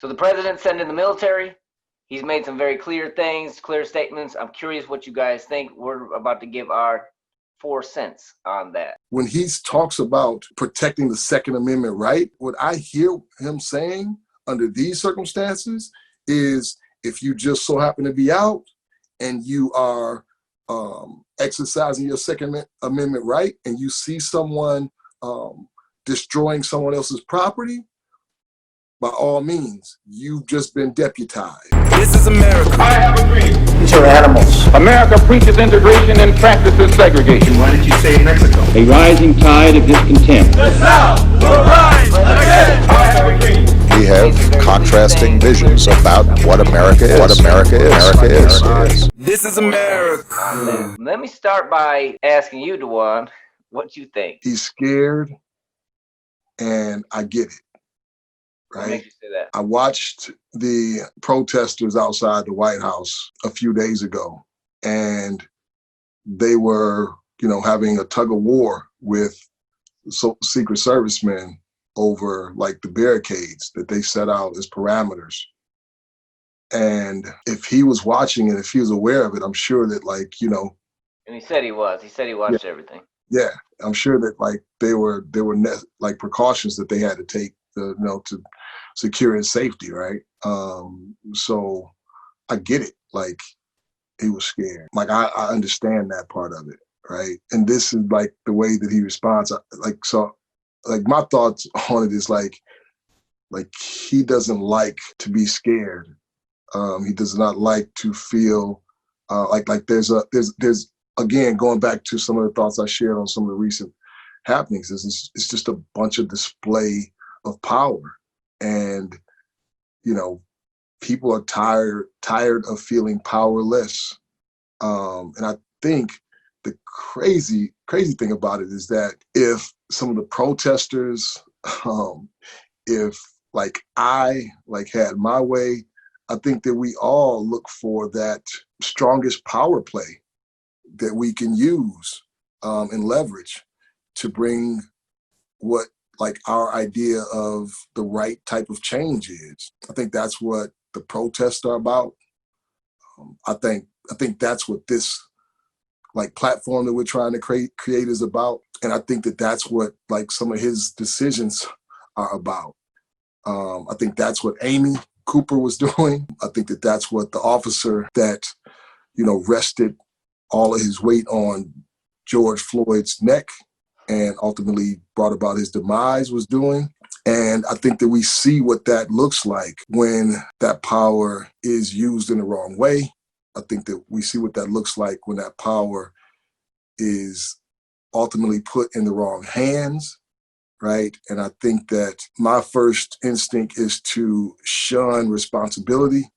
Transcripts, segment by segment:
So the president sent in the military. He's made some very clear things, clear statements. I'm curious what you guys think. We're about to give our 4 cents on that. When he talks about protecting the Second Amendment right, what I hear him saying under these circumstances is if you just so happen to be out and you are exercising your Second Amendment right and you see someone destroying someone else's property, by all means, you've just been deputized. This is America. I have agreed. These are animals. America preaches integration and practices segregation. Why did you say Mexico? A rising tide of discontent. The South will rise again. I have agreed. We have contrasting visions about what America is. This is America. Let me start by asking you, Dewan, what you think. He's scared, and I get it. What right? makes you say that? I watched the protesters outside the White House a few days ago, and they were, having a tug of war with Secret Servicemen over like the barricades that they set out as parameters. And if he was watching it, if he was aware of it, I'm sure that And he said he was. He said he watched everything. Yeah, I'm sure that there were precautions that they had to take to secure his safety, right? So I get it. Like, he was scared. Like, I understand that part of it, right? And this is like the way that he responds. My thoughts on it is like he doesn't like to be scared. He does not like to feel like there's again, going back to some of the thoughts I shared on some of the recent happenings, it's just a bunch of display of power. And, people are tired of feeling powerless. And I think the crazy thing about it is that if some of the protesters, if I had my way, I think that we all look for that strongest power play that we can use and leverage to bring what our idea of the right type of change is. I think that's what the protests are about. I think that's what this platform that we're trying to create is about. And I think that that's what some of his decisions are about. I think that's what Amy Cooper was doing. I think that that's what the officer that, rested all of his weight on George Floyd's neck and ultimately brought about his demise was doing. And I think that we see what that looks like when that power is used in the wrong way. I think that we see what that looks like when that power is ultimately put in the wrong hands, right? And I think that my first instinct is to shun responsibility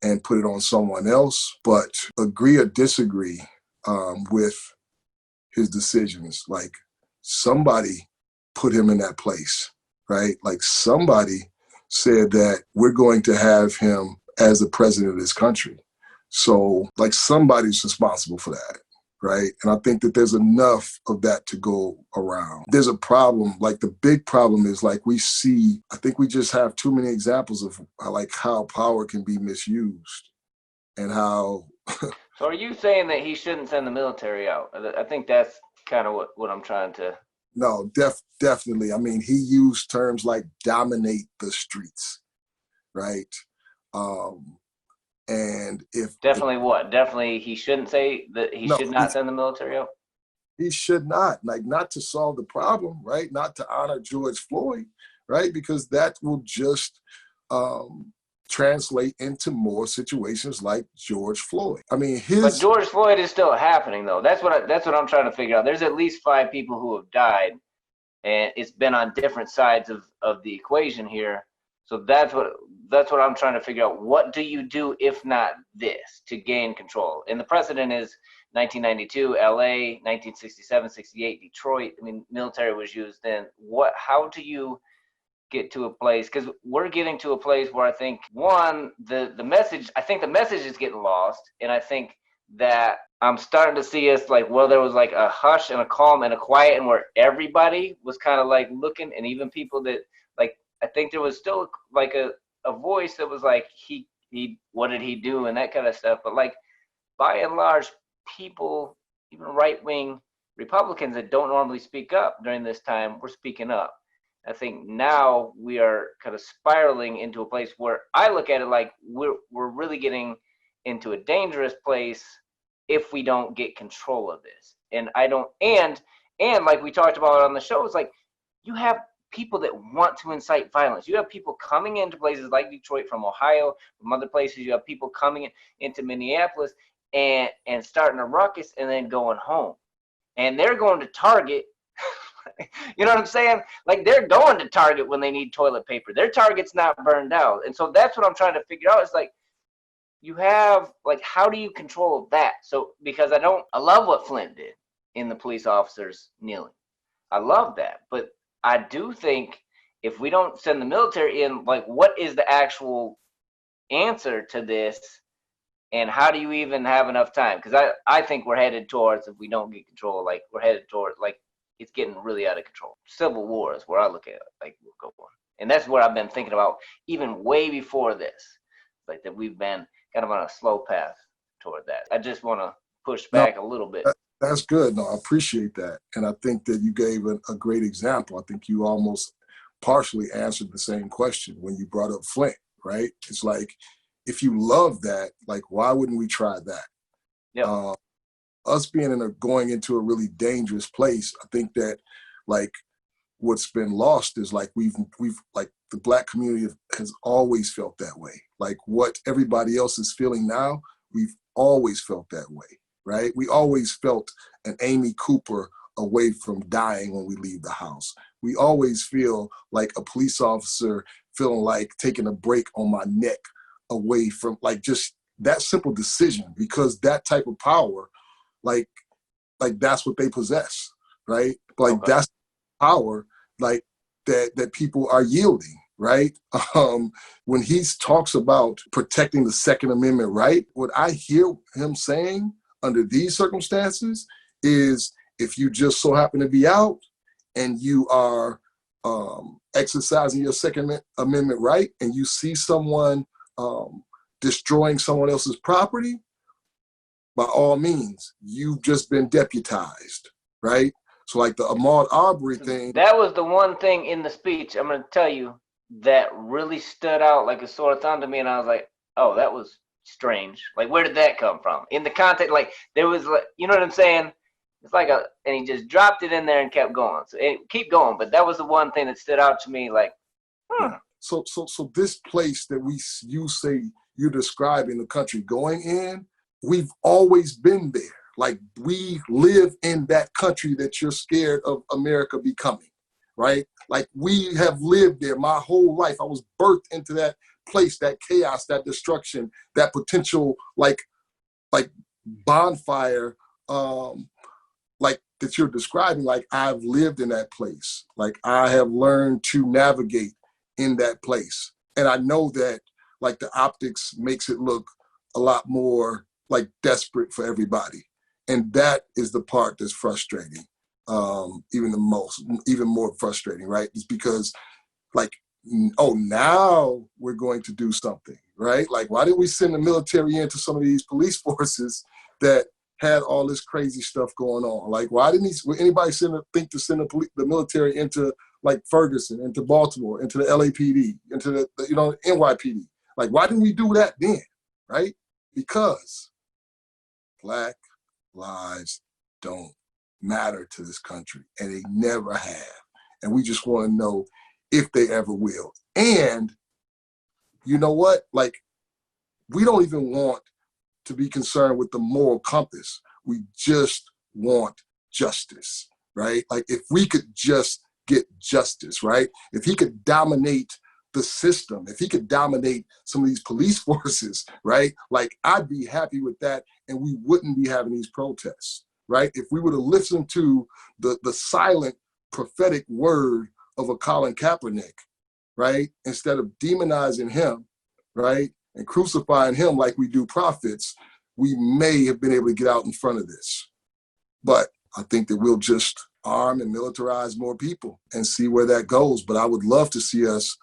and put it on someone else, but agree or disagree with his decisions. Somebody put him in that place, right? Somebody said that we're going to have him as the president of this country. So somebody's responsible for that, right? And I think that there's enough of that to go around. There's a problem, the big problem is I think we just have too many examples of how power can be misused and how. So are you saying that he shouldn't send the military out? I think that's kind of what I'm trying to. No, definitely. I mean, he used terms like dominate the streets, right? And if Definitely he shouldn't say that should not send the military out? He should not, not to solve the problem, right? Not to honor George Floyd, right? Because that will just translate into more situations like George Floyd. I mean, But George Floyd is still happening, though. That's what I'm trying to figure out. There's at least 5 people who have died, and it's been on different sides of the equation here. So that's what I'm trying to figure out. What do you do if not this to gain control? And the precedent is 1992, LA, 1967, 68, Detroit. I mean, military was used then. How do you get to a place? Because we're getting to a place where I think, one, the message is getting lost. And I think that I'm starting to see us there was a hush and a calm and a quiet, and where everybody was kind of looking, and even people that I think there was still a a voice that was like, he what did he do and that kind of stuff. But like, by and large, people, even right-wing Republicans that don't normally speak up during this time, were speaking up. I think now we are kind of spiraling into a place where I look at it like we're really getting into a dangerous place if we don't get control of this. And I don't, and like we talked about on the show, it's like you have people that want to incite violence. You have people coming into places like Detroit from Ohio, from other places. You have people coming into Minneapolis and starting a ruckus and then going home. And they're going to Target. You know what I'm saying? Like, they're going to Target when they need toilet paper. Their Target's not burned out. And so that's what I'm trying to figure out. It's like, you have, like, how do you control that? So, because I love what Flint did in the police officers kneeling. I love that. But I do think if we don't send the military in, like, what is the actual answer to this? And how do you even have enough time? Because I think we're headed towards, if we don't get control, like, we're headed towards, like, it's getting really out of control. Civil war is where I look at it, like, we'll go on. And that's what I've been thinking about even way before this. Like, that we've been kind of on a slow path toward that. I just want to push back a little bit. That's good. No, I appreciate that. And I think that you gave a great example. I think you almost partially answered the same question when you brought up Flint, right? It's like, if you love that, like, why wouldn't we try that? Yeah. Us going into a really dangerous place, I think that, like, what's been lost is, like, we've like, the Black community has always felt that way. Like, what everybody else is feeling now, we've always felt that way, right? We always felt an Amy Cooper away from dying when we leave the house. We always feel like a police officer feeling like taking a break on my neck away from, like, just that simple decision, because that type of power, like that's what they possess, right? Like, okay. That's power, like, that people are yielding, right? When he talks about protecting the Second Amendment right, what I hear him saying under these circumstances is, if you just so happen to be out and you are exercising your Second Amendment right, and you see someone destroying someone else's property, by all means, you've just been deputized, right? So, like, the Ahmaud Arbery thing. That was the one thing in the speech, I'm going to tell you, that really stood out like a sore thumb to me. And I was like, oh, that was strange. Like, where did that come from? In the context, like, there was, like, you know what I'm saying? It's like and he just dropped it in there and kept going. So keep going. But that was the one thing that stood out to me, like, Yeah. So this place that you say you're describing the country going in, we've always been there. Like, we live in that country that you're scared of America becoming, right? Like, we have lived there my whole life. I was birthed into that place, that chaos, that destruction, that potential, like bonfire, like, that you're describing. Like, I've lived in that place. Like, I have learned to navigate in that place. And I know that, like, the optics makes it look a lot more, like, desperate for everybody. And that is the part that's frustrating, even more frustrating, right? It's because, like, oh, now we're going to do something, right? Like, why didn't we send the military into some of these police forces that had all this crazy stuff going on? Like, why didn't anybody think to send the military into, like, Ferguson, into Baltimore, into the LAPD, into the NYPD? Like, why didn't we do that then, right? Because Black lives don't matter to this country, and they never have. And we just want to know if they ever will. And you know what? Like, we don't even want to be concerned with the moral compass. We just want justice, right? Like, if we could just get justice, right? If he could dominate the system, if he could dominate some of these police forces, right? Like, I'd be happy with that, and we wouldn't be having these protests, right? If we would have listened to the silent prophetic word of a Colin Kaepernick, right? Instead of demonizing him, right? And crucifying him like we do prophets, we may have been able to get out in front of this. But I think that we'll just arm and militarize more people and see where that goes. But I would love to see us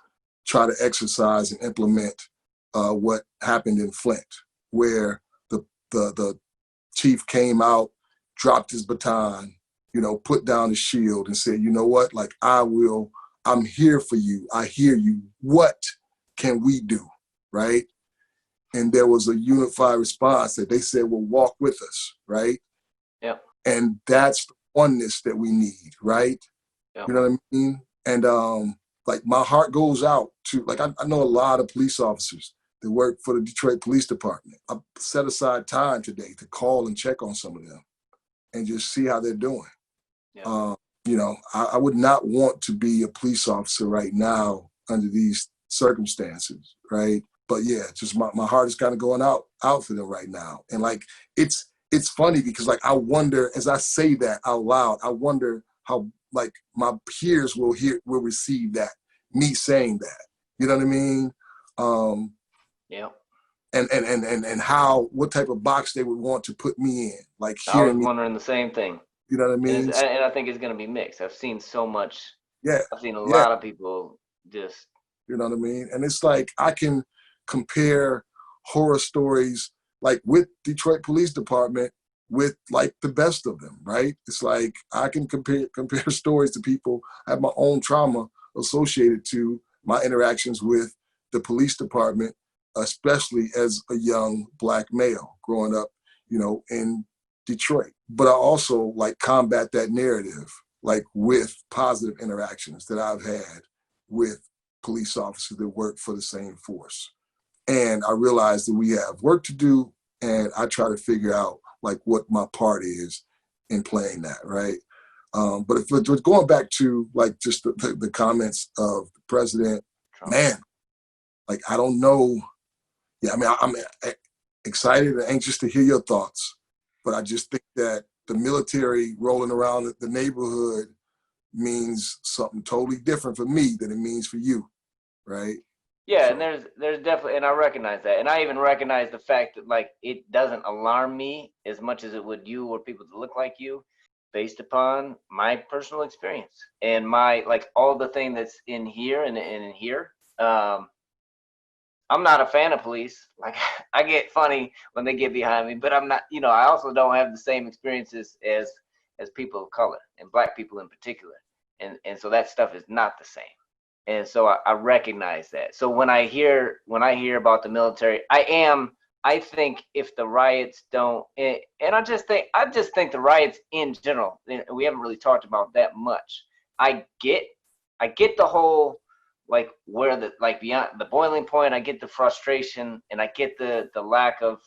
try to exercise and implement what happened in Flint, where the chief came out, dropped his baton, put down his shield and said, you know what, like I'm here for you. I hear you. What can we do, right? And there was a unified response that they said, well, walk with us, right? Yep. And that's the oneness that we need, right? Yep. You know what I mean? And like my heart goes out to, like, I know a lot of police officers that work for the Detroit Police Department. I set aside time today to call and check on some of them and just see how they're doing. Yep. I would not want to be a police officer right now under these circumstances, right? But yeah, just my heart is kind of going out for them right now. And like, it's funny because like, I wonder, as I say that out loud, I wonder how like my peers will receive that, me saying that, you know what I mean? Yeah. And what type of box they would want to put me in, like I was hearing wondering the same thing. you know what I mean? And I think it's going to be mixed. I've seen so much. Yeah. I've seen a Yeah. lot of people just. You know what I mean? And it's like, I can compare horror stories like with Detroit Police Department with like the best of them, right? It's like, I can compare stories to people. I have my own trauma associated to my interactions with the police department, especially as a young Black male growing up, in Detroit. But I also like combat that narrative, like with positive interactions that I've had with police officers that work for the same force. And I realize that we have work to do, and I try to figure out like what my part is in playing that, right? But if we're going back to like just the comments of the president, Trump. Man, like, I don't know. Yeah, I mean, I'm excited and anxious to hear your thoughts, but I just think that the military rolling around the neighborhood means something totally different for me than it means for you, right? Yeah, so. And there's definitely, and I recognize that, and I even recognize the fact that like it doesn't alarm me as much as it would you or people that look like you, based upon my personal experience and my like all the thing that's in here and in here. I'm not a fan of police. Like, I get funny when they get behind me, but I'm not. I also don't have the same experiences as people of color and Black people in particular, and so that stuff is not the same. And so I recognize that. So when I hear about the military, I think if the riots don't, and I just think the riots in general, we haven't really talked about that much. I get the whole like where the like beyond the boiling point. I get the frustration, and I get the lack of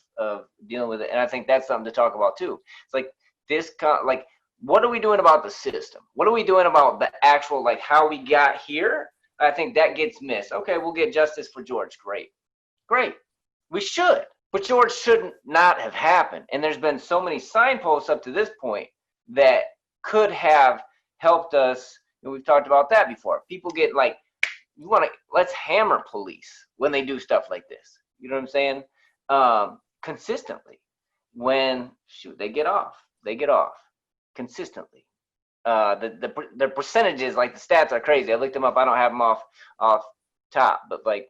dealing with it. And I think that's something to talk about too. It's like this like, what are we doing about the system? What are we doing about the actual like how we got here? I think that gets missed. Okay, we'll get justice for George. Great. We should, but George shouldn't not have happened. And there's been so many signposts up to this point that could have helped us. And we've talked about that before. People get like, let's hammer police when they do stuff like this. You know what I'm saying? Consistently. When they get off consistently. The percentages, like the stats are crazy. I looked them up. I don't have them off top, but like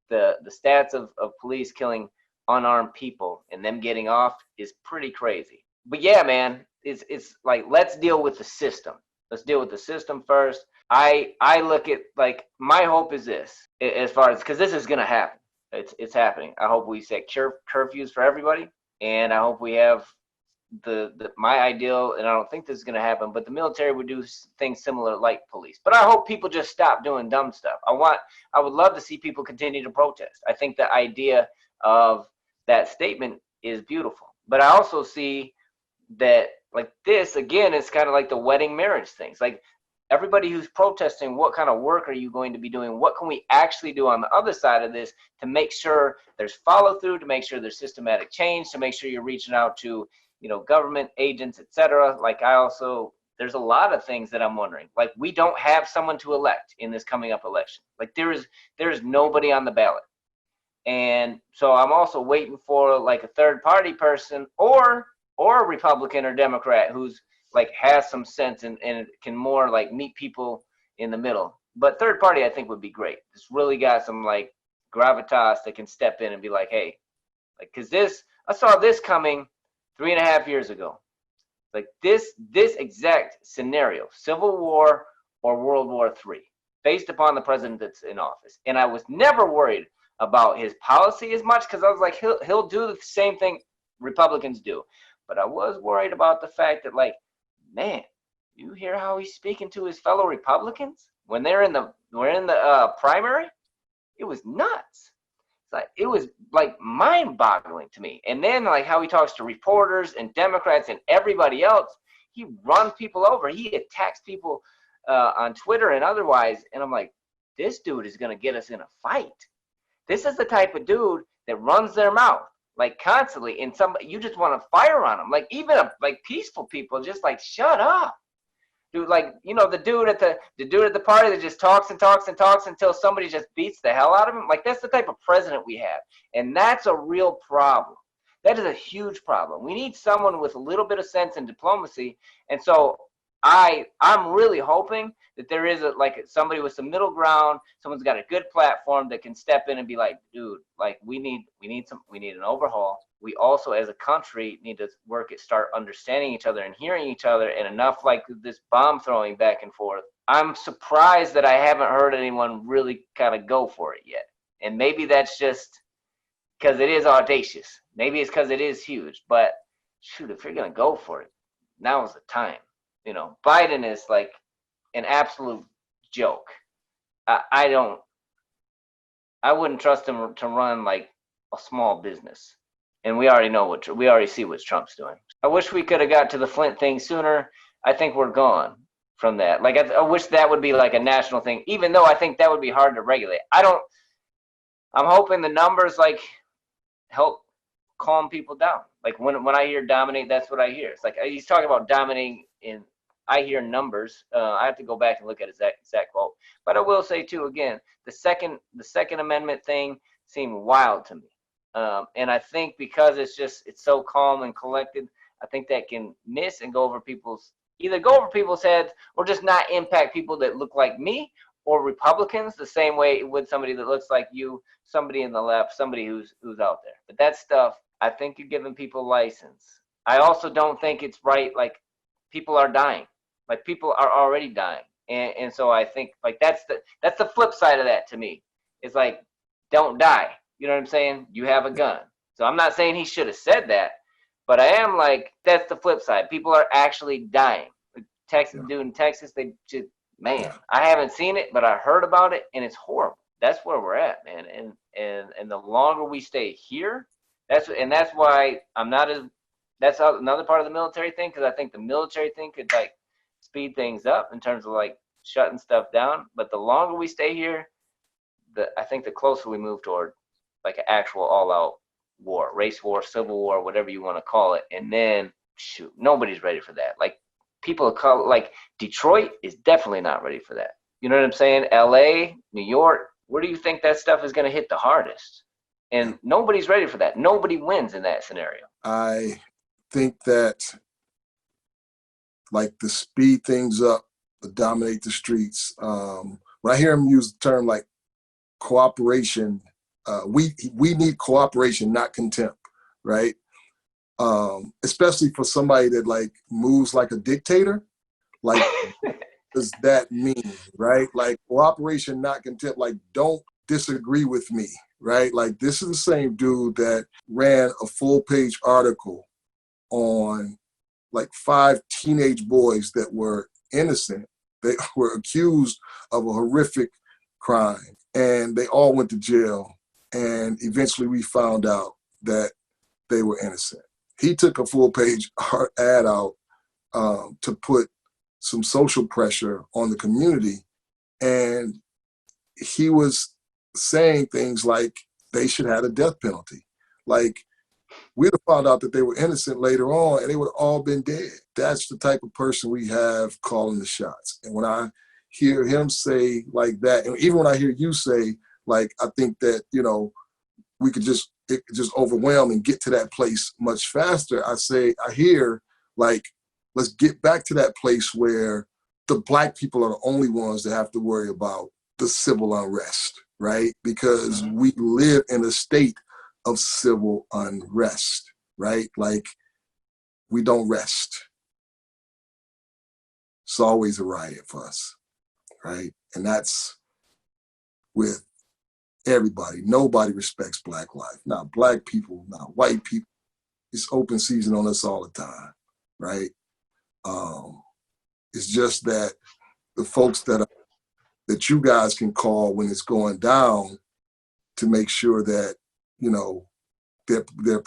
the stats of police killing unarmed people and them getting off is pretty crazy. But yeah, man, it's like, let's deal with the system. Let's deal with the system first. I look at like, my hope is this, as far as, because this is gonna happen. It's happening. I hope we set curfews for everybody, and I hope we have my ideal, and I don't think this is going to happen, but the military would do things similar like police. But I hope people just stop doing dumb stuff. I would love to see people continue to protest. I think the idea of that statement is beautiful. But I also see that like this, again, it's kind of like the wedding marriage things. Like, everybody who's protesting, what kind of work are you going to be doing? What can we actually do on the other side of this to make sure there's follow through, to make sure there's systematic change, to make sure you're reaching out to government agents, etc. Like, there's a lot of things that I'm wondering. Like, we don't have someone to elect in this coming up election. Like, there is nobody on the ballot. And so I'm also waiting for like a third party person or a Republican or Democrat who's like has some sense and can more like meet people in the middle but third party I think would be great. It's really got some like gravitas that can step in and be like, hey, like, because I saw this coming 3.5 years ago. Like this exact scenario, Civil War or World War III, based upon the president that's in office. And I was never worried about his policy as much, because I was like, he'll do the same thing Republicans do. But I was worried about the fact that, like, man, you hear how he's speaking to his fellow Republicans when we're in the primary? It was nuts. Like, it was like mind-boggling to me. And then like how he talks to reporters and Democrats and everybody else, he runs people over. He attacks people on Twitter and otherwise. And I'm like, this dude is gonna get us in a fight. This is the type of dude that runs their mouth like constantly, and you just want to fire on them. Like even like peaceful people just like, shut up. Dude, like, you know, the dude at the party that just talks and talks and talks until somebody just beats the hell out of him. Like, that's the type of president we have. And that's a real problem. That is a huge problem. We need someone with a little bit of sense and diplomacy. And so I'm really hoping that there is somebody with some middle ground, someone's got a good platform that can step in and be like, dude, like we need an overhaul. We also as a country need to start understanding each other and hearing each other, and enough like this bomb throwing back and forth. I'm surprised that I haven't heard anyone really kind of go for it yet. And maybe that's just because it is audacious. Maybe it's because it is huge, but shoot, if you're going to go for it, now is the time. You know, Biden is like an absolute joke. I wouldn't trust him to run like a small business. And we already see what Trump's doing. I wish we could have got to the Flint thing sooner. I think we're gone from that. Like, I wish that would be like a national thing, even though I think that would be hard to regulate. I'm hoping the numbers like help calm people down. Like when I hear dominate, that's what I hear. It's like he's talking about dominating I hear numbers. I have to go back and look at his exact quote. But I will say too, again, the second Amendment thing seemed wild to me. And I think because it's so calm and collected, I think that can miss and go over people's heads, or just not impact people that look like me or Republicans the same way it would somebody that looks like you, somebody in the left, somebody who's out there. But that stuff, I think you're giving people license. I also don't think it's right. Like, people are dying. Like, people are already dying. And so I think like that's the flip side of that to me. It's like, don't die. You know what I'm saying? You have a gun. So I'm not saying he should have said that, but I am like, that's the flip side. People are actually dying. Dude in Texas, they just, man, I haven't seen it, but I heard about it, and it's horrible. That's where we're at, man. And the longer we stay here, that's why I'm not as, that's another part of the military thing, because I think the military thing could like speed things up in terms of like shutting stuff down. But the longer we stay here, I think the closer we move toward like an actual all-out war, race war, civil war, whatever you want to call it. And then, shoot, nobody's ready for that. Like, people call, like, Detroit is definitely not ready for that. You know what I'm saying? LA, New York, where do you think that stuff is going to hit the hardest? And nobody's ready for that. Nobody wins in that scenario. I think that, like, the speed things up, the dominate the streets. When I hear him use the term like cooperation, we need cooperation, not contempt, right? Especially for somebody that like moves like a dictator. Like, what does that mean, right? Like, cooperation, not contempt. Like, don't disagree with me, right? Like, this is the same dude that ran a full-page article on like 5 teenage boys that were innocent. They were accused of a horrific crime, and they all went to jail. And eventually we found out that they were innocent. He took a full-page ad out to put some social pressure on the community. And he was saying things like they should have a death penalty. Like, we'd have found out that they were innocent later on, and they would have all been dead. That's the type of person we have calling the shots. And when I hear him say like that, and even when I hear you say, like, I think that, you know, it could just overwhelm and get to that place much faster. I hear, like, let's get back to that place where the Black people are the only ones that have to worry about the civil unrest, right? Because we live in a state of civil unrest, right? Like, we don't rest. It's always a riot for us, right? And that's with everybody. Nobody respects Black life, not Black people, not white people. It's open season on us all the time, right? It's just that the folks that you guys can call when it's going down to make sure that, you know, they're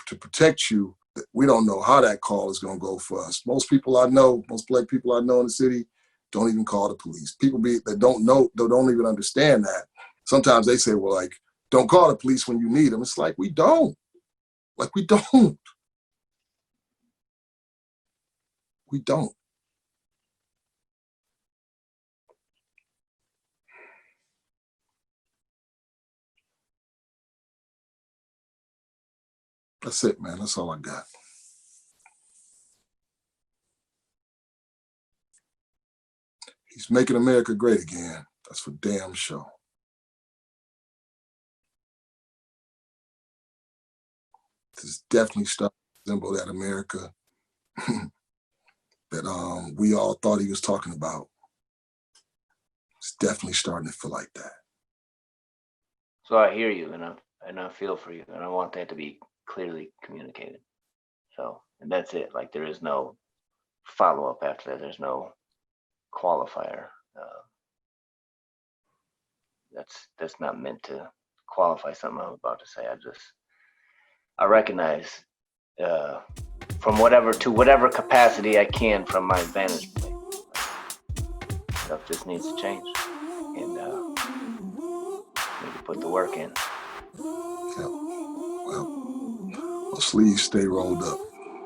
to protect you. We don't know how that call is going to go for us. Most people I know, most Black people I know in the city, don't even call the police. People that don't know, they don't even understand that. Sometimes they say, well, like, don't call the police when you need them. It's like, we don't. Like, we don't. We don't. That's it, man. That's all I got. He's making America great again. That's for damn sure. This is definitely starting to resemble that America that we all thought he was talking about. It's definitely starting to feel like that. So I hear you, and I feel for you, and I want that to be clearly communicated. So, and that's it. Like, there is no follow-up after that. There's no qualifier. That's not meant to qualify something I'm about to say. I recognize from whatever capacity I can from my vantage point. Stuff just needs to change, and need to put the work in. Yeah. Well, sleeves stay rolled up.